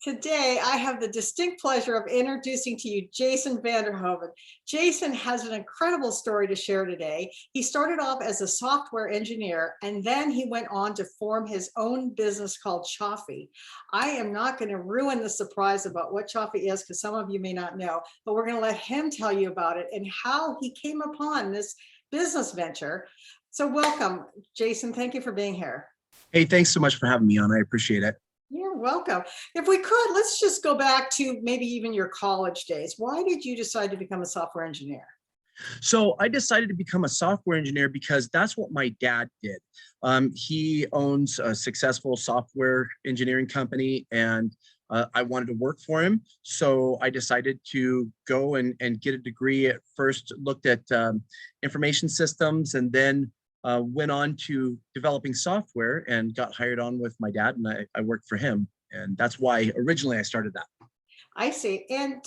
Today, I have the distinct pleasure of introducing to you Jason Vanderhoven. Jason has an incredible story to share today. He started off as a software engineer, and then he went on to form his own business called 𝗏𝗡𝗡. I am not going to ruin the surprise about what 𝗏𝗡𝗡 is, because some of you may not know, but we're going to let him tell you about it and how he came upon this business venture. So welcome, Jason. Thank you for being here. Hey, thanks so much for having me on. I appreciate it. You're welcome. If we could, let's just go back to maybe even your college days. Why did you decide to become a software engineer? So I decided to become a software engineer because that's what my dad did. He owns a successful software engineering company, and I wanted to work for him. So I decided to go and get a degree. At first looked at information systems, and then went on to developing software and got hired on with my dad, and I worked for him. And that's why originally I started that. I see. And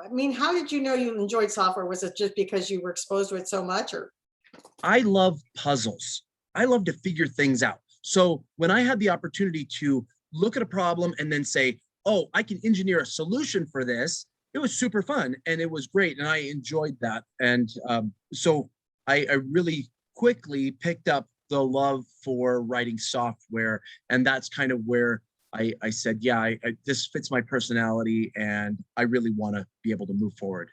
I mean, how did you know you enjoyed software? Was it just because you were exposed to it so much, or? I love puzzles. I love to figure things out. So when I had the opportunity to look at a problem and then say, oh, I can engineer a solution for this, it was super fun and it was great. And I enjoyed that. And so I really quickly picked up the love for writing software. And that's kind of where I said, yeah, this fits my personality and I really want to be able to move forward.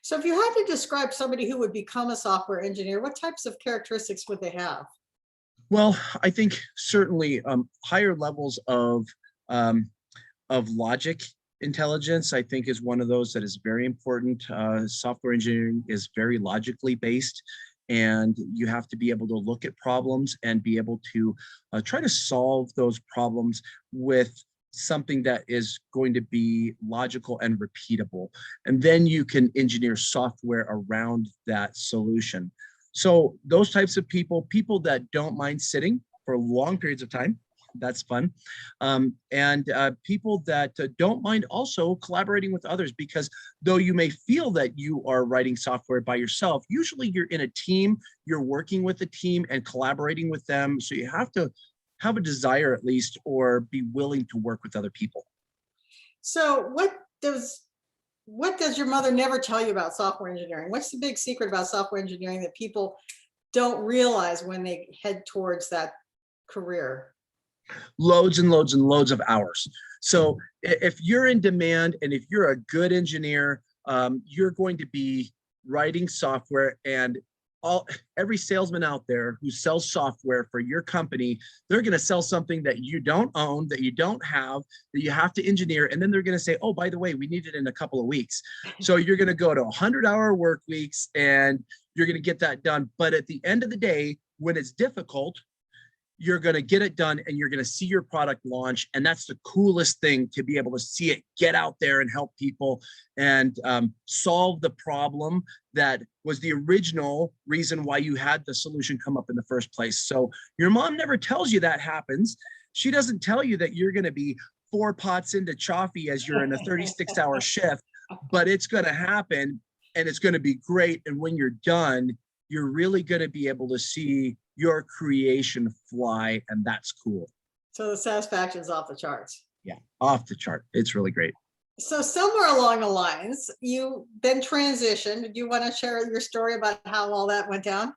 So if you had to describe somebody who would become a software engineer, what types of characteristics would they have? Well, I think certainly higher levels of logic intelligence, I think, is one of those that is very important. Software engineering is very logically based, and you have to be able to look at problems and be able to try to solve those problems with something that is going to be logical and repeatable. And then you can engineer software around that solution. So those types of people that don't mind sitting for long periods of time, that's fun. And people that don't mind also collaborating with others, because though you may feel that you are writing software by yourself, usually you're in a team, you're working with a team and collaborating with them. So you have to have a desire at least, or be willing to work with other people. So what does your mother never tell you about software engineering? What's the big secret about software engineering that people don't realize when they head towards that career? Loads and loads and loads of hours. So if you're in demand and if you're a good engineer, you're going to be writing software, and every salesman out there who sells software for your company, they're going to sell something that you don't own, that you don't have, that you have to engineer. And then they're going to say, oh, by the way, we need it in a couple of weeks. So you're going to go to 100-hour work weeks and you're going to get that done. But at the end of the day, when it's difficult, you're going to get it done and you're going to see your product launch. And that's the coolest thing, to be able to see it get out there and help people and solve the problem that was the original reason why you had the solution come up in the first place. So your mom never tells you that happens. She doesn't tell you that you're going to be 4 pots into 𝗏𝗡𝗡𝗏 as you're in a 36-hour shift, but it's going to happen and it's going to be great. And when you're done, you're really going to be able to see your creation fly, and that's cool. So the satisfaction is off the charts. Yeah, off the chart. It's really great. So somewhere along the lines, you then transitioned. Do you want to share your story about how all that went down?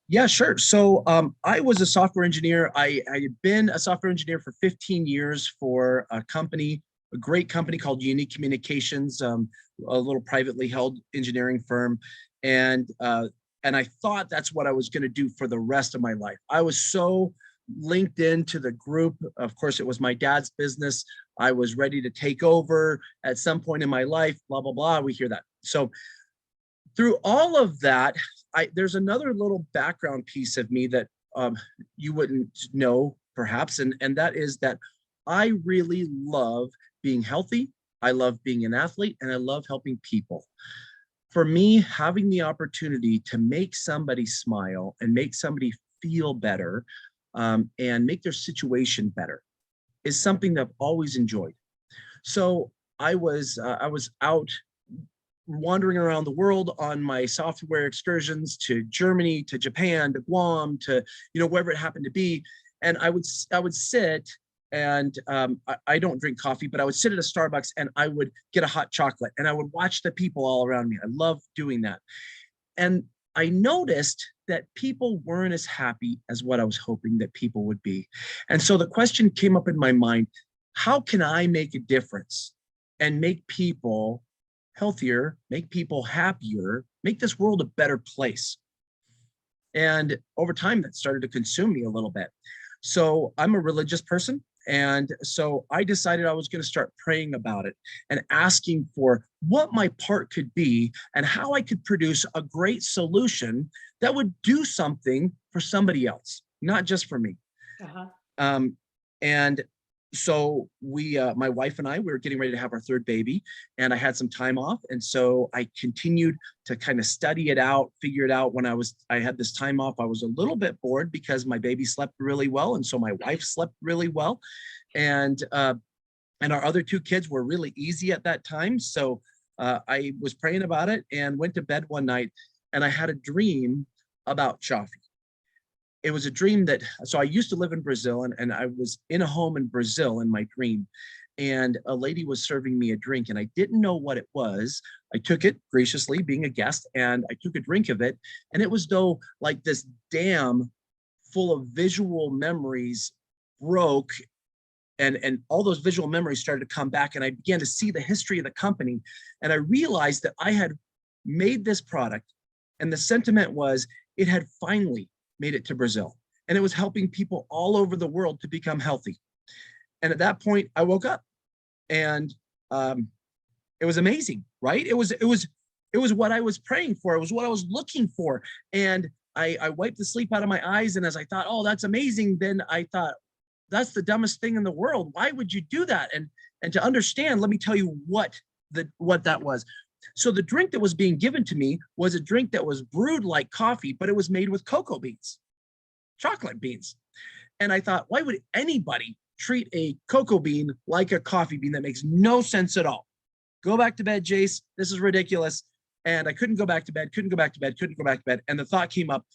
Yeah, sure. So I was a software engineer. I had been a software engineer for 15 years for a company, a great company called Unique Communications, a little privately held engineering firm. And I thought that's what I was going to do for the rest of my life. I was so linked into the group. Of course, it was my dad's business. I was ready to take over at some point in my life, blah, blah, blah. We hear that. So through all of that, there's another little background piece of me that you wouldn't know perhaps. And that is that I really love being healthy. I love being an athlete, and I love helping people. For me, having the opportunity to make somebody smile and make somebody feel better and make their situation better is something that I've always enjoyed. So I was out wandering around the world on my software excursions to Germany, to Japan, to Guam, to wherever it happened to be, and I would sit And I don't drink coffee, but I would sit at a Starbucks and I would get a hot chocolate and I would watch the people all around me. I love doing that. And I noticed that people weren't as happy as what I was hoping that people would be. And so the question came up in my mind, how can I make a difference and make people healthier, make people happier, make this world a better place? And over time, that started to consume me a little bit. So I'm a religious person. And so I decided I was going to start praying about it and asking for what my part could be and how I could produce a great solution that would do something for somebody else, not just for me. And so my wife and I, we were getting ready to have our third baby, and I had some time off. And so I continued to kind of study it out, figure it out. When I had this time off, I was a little bit bored because my baby slept really well. And so my wife slept really well. And our other two kids were really easy at that time. So I was praying about it and went to bed one night, and I had a dream about choppy. It was a dream so I used to live in Brazil, and I was in a home in Brazil in my dream, and a lady was serving me a drink, and I didn't know what it was. I took it graciously, being a guest, and I took a drink of it, and it was though like this dam full of visual memories broke, and all those visual memories started to come back, and I began to see the history of the company, and I realized that I had made this product, and the sentiment was it had finally made it to Brazil, and it was helping people all over the world to become healthy. And at that point, I woke up, and it was amazing, right? It was what I was praying for. It was what I was looking for. And I wiped the sleep out of my eyes. And as I thought, oh, that's amazing, then I thought, that's the dumbest thing in the world. Why would you do that? And to understand, let me tell you what that was. So the drink that was being given to me was a drink that was brewed like coffee, but it was made with cocoa beans, chocolate beans. And I thought, why would anybody treat a cocoa bean like a coffee bean? That makes no sense at all. Go back to bed, Jace. This is ridiculous. And I couldn't go back to bed, couldn't go back to bed. And the thought came up,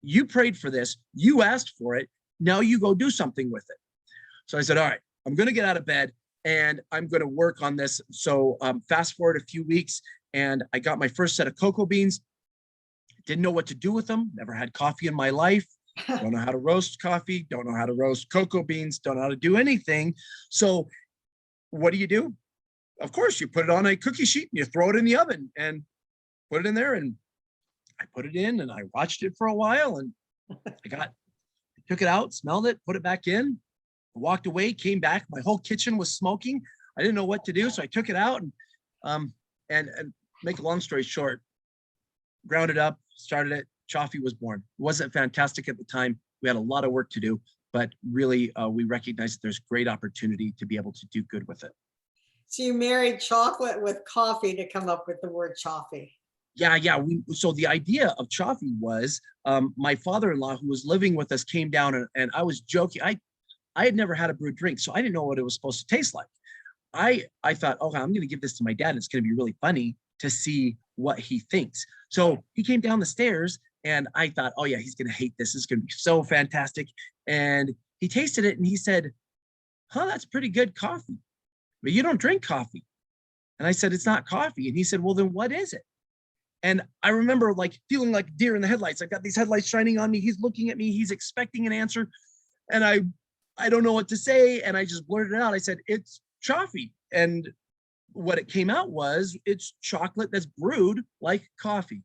you prayed for this, you asked for it, now you go do something with it. So I said, all right, I'm going to get out of bed and I'm going to work on this. So fast forward a few weeks, and I got my first set of cocoa beans. Didn't know what to do with them. Never had coffee in my life. Don't know how to roast coffee. Don't know how to roast cocoa beans. Don't know how to do anything. So what do? Of course, you put it on a cookie sheet and you throw it in the oven and put it in there. And I put it in and I watched it for a while, and I took it out, smelled it, put it back in, walked away, came back. My whole kitchen was smoking. I didn't know what to do. So I took it out and make a long story short, ground it up, started it. Choppy was born. It wasn't fantastic at the time. We had a lot of work to do, but really we recognized that there's great opportunity to be able to do good with it. So you married chocolate with coffee to come up with the word choppy. Yeah. So the idea of choppy was my father-in-law, who was living with us, came down, and I was joking. I had never had a brewed drink, so I didn't know what it was supposed to taste like. I thought, okay, I'm going to give this to my dad. It's going to be really funny to see what he thinks. So he came down the stairs, and I thought, oh yeah, he's going to hate this. It's going to be so fantastic. And he tasted it, and he said, huh, that's pretty good coffee, but you don't drink coffee. And I said, it's not coffee. And he said, well, then what is it? And I remember like feeling like deer in the headlights. I've got these headlights shining on me. He's looking at me. He's expecting an answer. And I don't know what to say. And I just blurted it out. I said, it's choppy. And what it came out was, it's chocolate that's brewed like coffee.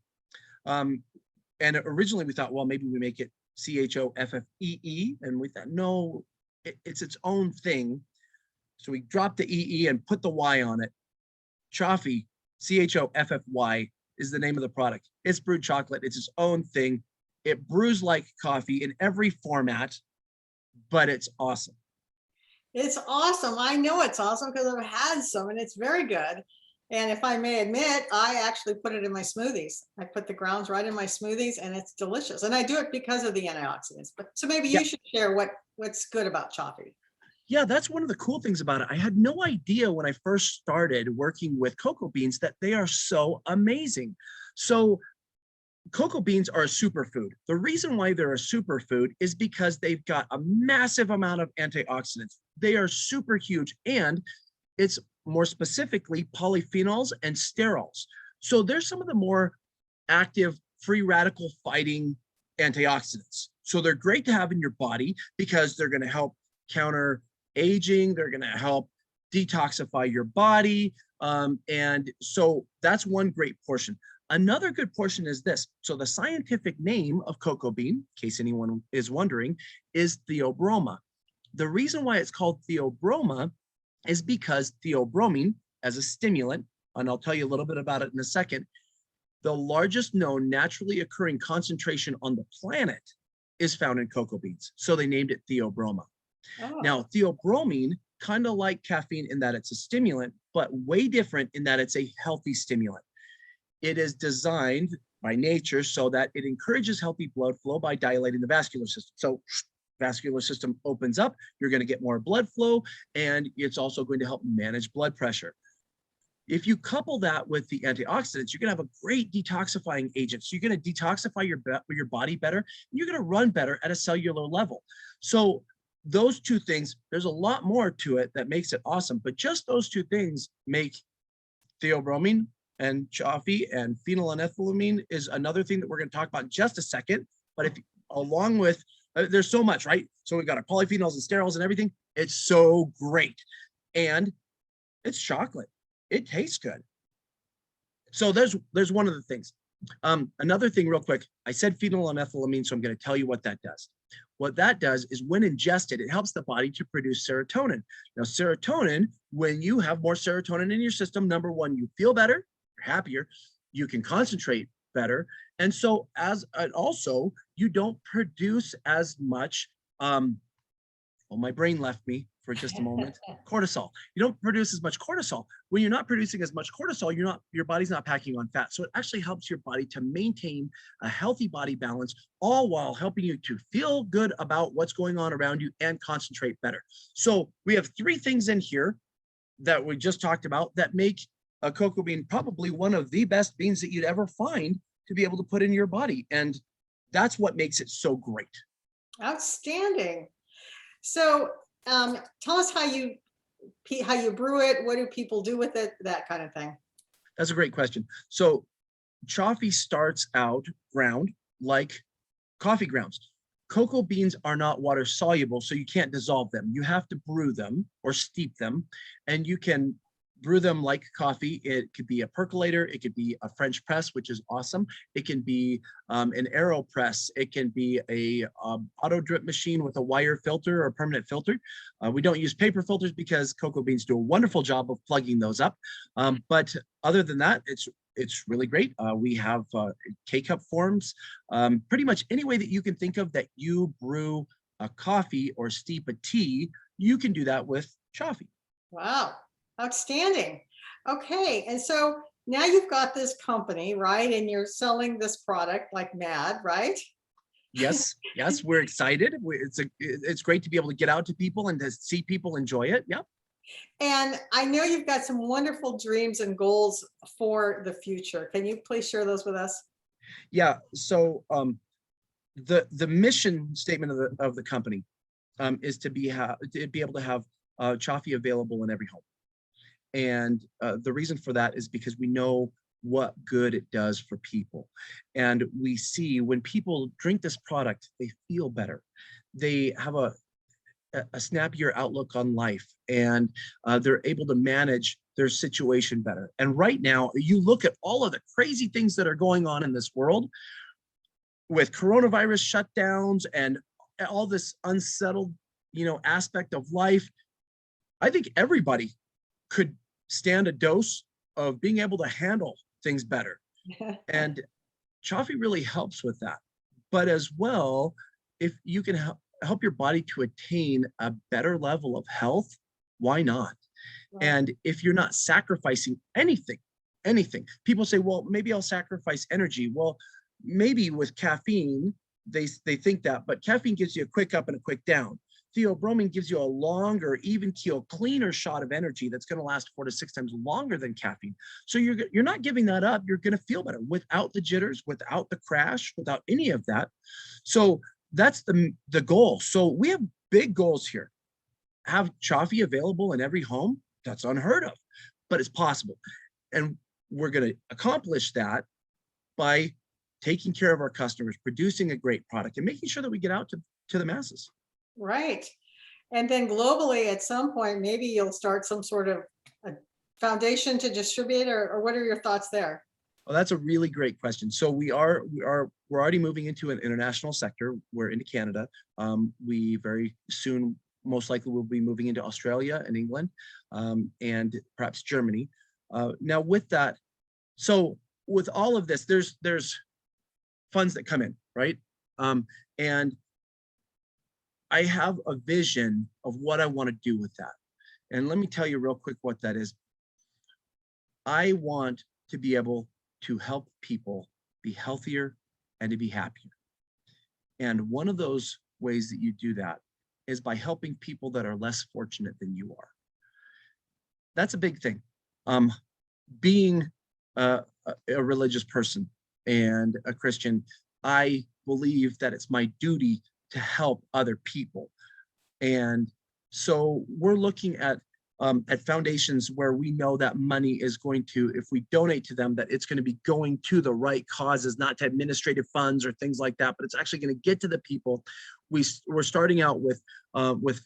And originally we thought, well, maybe we make it CHOFFEE. And we thought, no, it's its own thing. So we dropped the EE and put the Y on it. Choppy, CHOFFY, is the name of the product. It's brewed chocolate. It's its own thing. It brews like coffee in every format, but it's awesome. It's awesome. I know it's awesome because I've had some, and it's very good. And if I may admit, I actually put it in my smoothies. I put the grounds right in my smoothies, and it's delicious. And I do it because of the antioxidants. But so maybe you should share what's good about choppy. Yeah, that's one of the cool things about it. I had no idea when I first started working with cocoa beans that they are so amazing. So cocoa beans are a superfood. The reason why they're a superfood is because they've got a massive amount of antioxidants, they are super huge, and it's more specifically polyphenols and sterols. So there's some of the more active free radical fighting antioxidants. So they're great to have in your body because they're going to help counter aging. They're going to help detoxify your body. And so that's one great portion. Another good portion is this. So the scientific name of cocoa bean, in case anyone is wondering, is theobroma. The reason why it's called theobroma is because theobromine, as a stimulant, and I'll tell you a little bit about it in a second, the largest known naturally occurring concentration on the planet is found in cocoa beans. So they named it theobroma. Oh. Now, theobromine, kind of like caffeine in that it's a stimulant, but way different in that it's a healthy stimulant. It is designed by nature so that it encourages healthy blood flow by dilating the vascular system. So vascular system opens up, you're going to get more blood flow, and it's also going to help manage blood pressure. If you couple that with the antioxidants, you're going to have a great detoxifying agent. So you're going to detoxify your body better, and you're going to run better at a cellular level. So those two things, there's a lot more to it that makes it awesome, but just those two things make theobromine and choppy, and phenylethylamine is another thing that we're going to talk about in just a second. But if along with, there's so much, right? So we've got our polyphenols and sterols and everything. It's so great. And it's chocolate. It tastes good. So there's one of the things. Another thing real quick, I said phenylethylamine, so I'm going to tell you what that does. What that does is when ingested, it helps the body to produce serotonin. Now, serotonin, when you have more serotonin in your system, number one, you feel better, you're happier, you can concentrate better. And so also, you don't produce as much, well, my brain left me for just a moment, cortisol. You don't produce as much cortisol. When you're not producing as much cortisol, your body's not packing on fat. So it actually helps your body to maintain a healthy body balance, all while helping you to feel good about what's going on around you and concentrate better. So we have three things in here that we just talked about that make a cocoa bean probably one of the best beans that you'd ever find to be able to put in your body. And that's what makes it so great. Outstanding. So tell us how you brew it. What do people do with it? That kind of thing. That's a great question. So choppy starts out ground like coffee grounds. Cocoa beans are not water soluble, so you can't dissolve them. You have to brew them or steep them, and you can brew them like coffee. It could be a percolator. It could be a French press, which is awesome. It can be an AeroPress. It can be a auto drip machine with a wire filter or permanent filter. We don't use paper filters because cocoa beans do a wonderful job of plugging those up. But other than that, it's really great. We have K-cup forms. Pretty much any way that you can think of that you brew a coffee or steep a tea, you can do that with choppy. Wow. Outstanding. Okay. And so now you've got this company, right? And you're selling this product like mad, right? Yes. Yes. We're excited. It's great to be able to get out to people and to see people enjoy it. Yep. And I know you've got some wonderful dreams and goals for the future. Can you please share those with us? Yeah. So the mission statement of the company is to be able to have choppy available in every home. And the reason for that is because we know what good it does for people. And we see when people drink this product, they feel better. They have a snappier outlook on life, and they're able to manage their situation better. And right now, you look at all of the crazy things that are going on in this world with coronavirus shutdowns and all this unsettled, aspect of life. I think everybody could stand a dose of being able to handle things better. And choppy really helps with that. But as well, if you can help your body to attain a better level of health, why not? Wow. And if you're not sacrificing anything, people say, well, maybe I'll sacrifice energy. Well, maybe with caffeine, they think that, but caffeine gives you a quick up and a quick down. Theobromine gives you a longer, even keel, cleaner shot of energy that's going to last 4 to 6 times longer than caffeine. So you're not giving that up. You're going to feel better without the jitters, without the crash, without any of that. So that's the goal. So we have big goals here. have 𝗏𝗡𝗄 available in every home? That's unheard of, but it's possible. And we're going to accomplish that by taking care of our customers, producing a great product, and making sure that we get out to the masses. Right. And then globally, at some point, maybe you'll start some sort of a foundation to distribute, or what are your thoughts there? Well, that's a really great question. So we're already moving into an international sector. We're into Canada. We very soon, most likely, will be moving into Australia and England, and perhaps Germany. Now with that, so with all of this, there's funds that come in, right? And I have a vision of what I want to do with that. And let me tell you real quick what that is. I want to be able to help people be healthier and to be happier. And one of those ways that you do that is by helping people that are less fortunate than you are. That's a big thing. Being a religious person and a Christian, I believe that it's my duty to help other people. And so we're looking at foundations where we know that money is going to, if we donate to them, that it's going to be going to the right causes, not to administrative funds or things like that, but it's actually going to get to the people. We're starting out with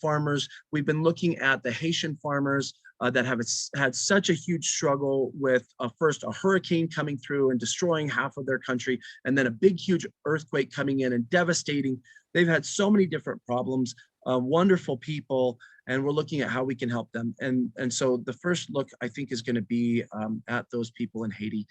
farmers. We've been looking at the Haitian farmers that have had such a huge struggle with first a hurricane coming through and destroying half of their country, and then a big, huge earthquake coming in and devastating. They've had so many different problems, wonderful people, and we're looking at how we can help them. And so the first look, I think, is going to be at those people in Haiti,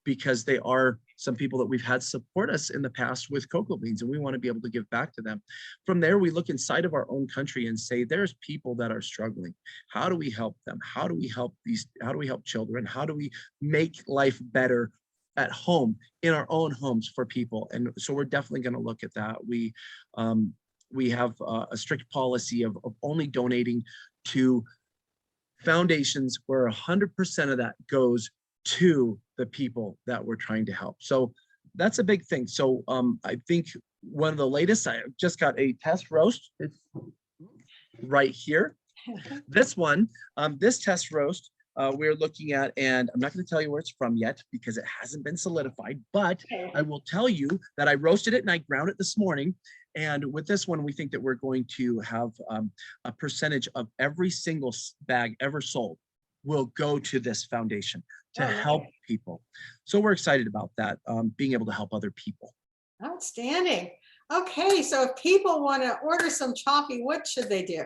because they are some people that we've had support us in the past with cocoa beans, and we want to be able to give back to them. From there, we look inside of our own country and say, there's people that are struggling. How do we help them? How do we help children? How do we make life better at home, in our own homes for people? And so we're definitely going to look at that. We have a strict policy of only donating to foundations where 100% of that goes to the people that we're trying to help. So that's a big thing. So I think one of the latest, I just got a test roast. It's right here. This one, this test roast, we're looking at, and I'm not going to tell you where it's from yet because it hasn't been solidified, but I will tell you that I roasted it and I ground it this morning. And with this one, we think that we're going to have a percentage of every single bag ever sold will go to this foundation to help people. So we're excited about that, being able to help other people. Outstanding. Okay, so if people want to order some 𝗏𝗡𝗄𝗏, what should they do?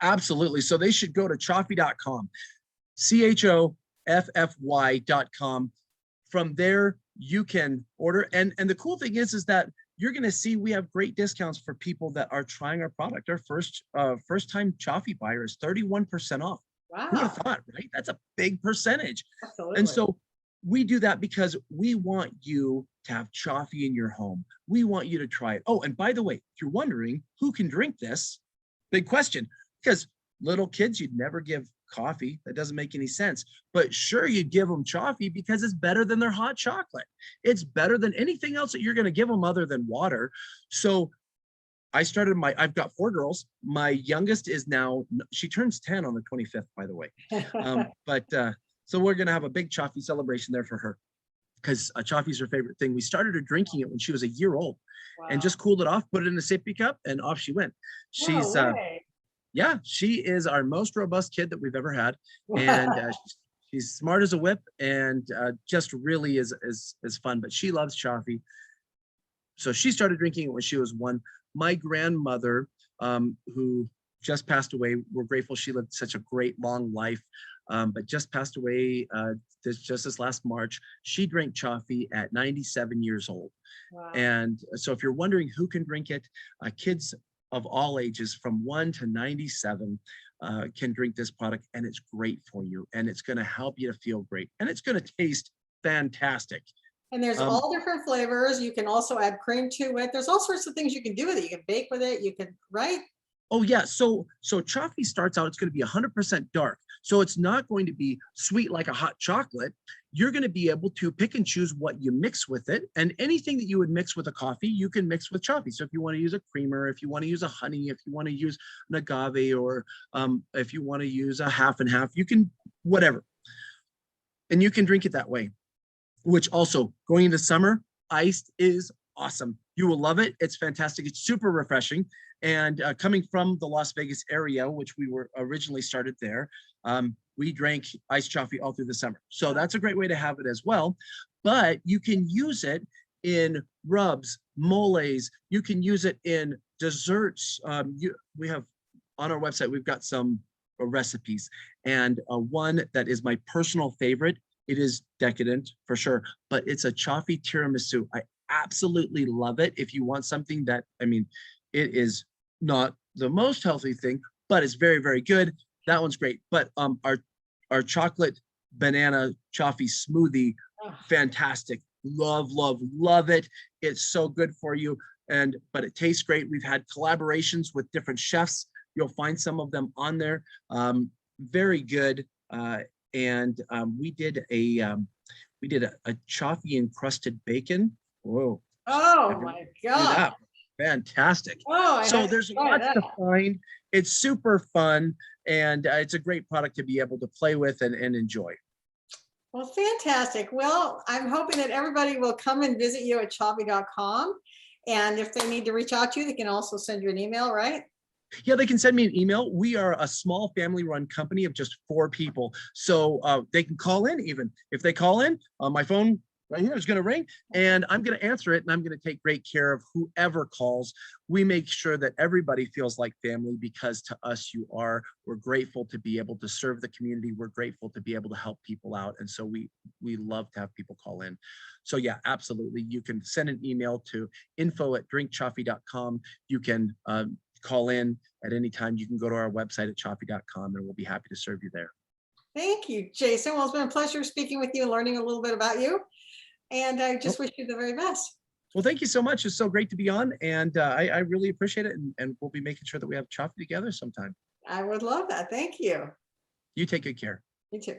Absolutely. So they should go to choppy.com, choffy.com. From there, you can order. And the cool thing is that you're going to see we have great discounts for people that are trying our product. Our first-time 𝗏𝗡𝗄𝗏 buyer is 31% off. Wow. Who would have thought, right? That's a big percentage. Absolutely. And so we do that because we want you to have 𝗏𝗡𝗄𝗏 in your home. We want you to try it. Oh, and by the way, if you're wondering who can drink this, big question, because little kids, you'd never give coffee. That doesn't make any sense. But sure, you give them 𝗏𝗡𝗏 because it's better than their hot chocolate. It's better than anything else that you're going to give them other than water. So I've got 4 girls. My youngest is now, she turns 10 on the 25th, by the way. So we're going to have a big 𝗏𝗡𝗏 celebration there for her, because 𝗏𝗏𝗏 is her favorite thing. We started her drinking it when she was a year old. Wow. And just cooled it off, put it in a sippy cup, and off she went. She's, yeah, she is our most robust kid that we've ever had. Wow. And she's smart as a whip, and just really is fun, but she loves 𝗏𝗏𝗏𝗏. So she started drinking it when she was 1. My grandmother, who just passed away, we're grateful she lived such a great long life, but just passed away just this last March. She drank 𝗏𝗏𝗏𝗏 at 97 years old. Wow. And so if you're wondering who can drink it, kids of all ages from 1 to 97 can drink this product, and it's great for you, and it's going to help you to feel great, and it's going to taste fantastic. And there's all different flavors. You can also add cream to it. There's all sorts of things you can do with it. You can bake with it. You can, right? Oh yeah, so 𝗏𝗡𝗡 starts out, it's going to be 100% dark. So it's not going to be sweet like a hot chocolate. You're going to be able to pick and choose what you mix with it. And anything that you would mix with a coffee, you can mix with 𝗏𝗡𝗡. So if you want to use a creamer, if you want to use a honey, if you want to use an agave, or if you want to use a half and half, you can, whatever. And you can drink it that way, which also going into summer, iced is awesome. You will love it. It's fantastic. It's super refreshing. And coming from the Las Vegas area, which we were originally started there, we drank iced 𝗏𝗡𝗡 all through the summer. So that's a great way to have it as well. But you can use it in rubs, moles. You can use it in desserts. We have on our website, we've got some recipes, and one that is my personal favorite. It is decadent for sure, but it's a 𝗏𝗡𝗡 tiramisu. I absolutely love it. If you want something that, I mean, it is not the most healthy thing, but it's very, very good. That one's great. But our chocolate banana 𝗏𝗡𝗡 smoothie, fantastic. Love, love, love it. It's so good for you. But it tastes great. We've had collaborations with different chefs. You'll find some of them on there. Very good. We did a 𝗏𝗡𝗡 encrusted bacon. Whoa. Oh my God. Fantastic. Oh, So there's lots to find. It's super fun, and it's a great product to be able to play with and enjoy. Well, fantastic. Well, I'm hoping that everybody will come and visit you at choppy.com. And if they need to reach out to you, they can also send you an email, right? Yeah, they can send me an email. We are a small family-run company of just 4 people. So they can call in even. If they call in, my phone right here is going to ring, and I'm going to answer it, and I'm going to take great care of whoever calls. We make sure that everybody feels like family, because to us, you are. We're grateful to be able to serve the community. We're grateful to be able to help people out. And so we love to have people call in. So yeah, absolutely. You can send an email to info@drinkchoppy.com. You can call in at any time. You can go to our website at choppy.com, and we'll be happy to serve you there. Thank you, Jason. Well, it's been a pleasure speaking with you and learning a little bit about you. And I just wish you the very best. Well, thank you so much. It's so great to be on, and I really appreciate it. And we'll be making sure that we have 𝗏𝗡𝗡 together sometime. I would love that. Thank you. You take good care. You too.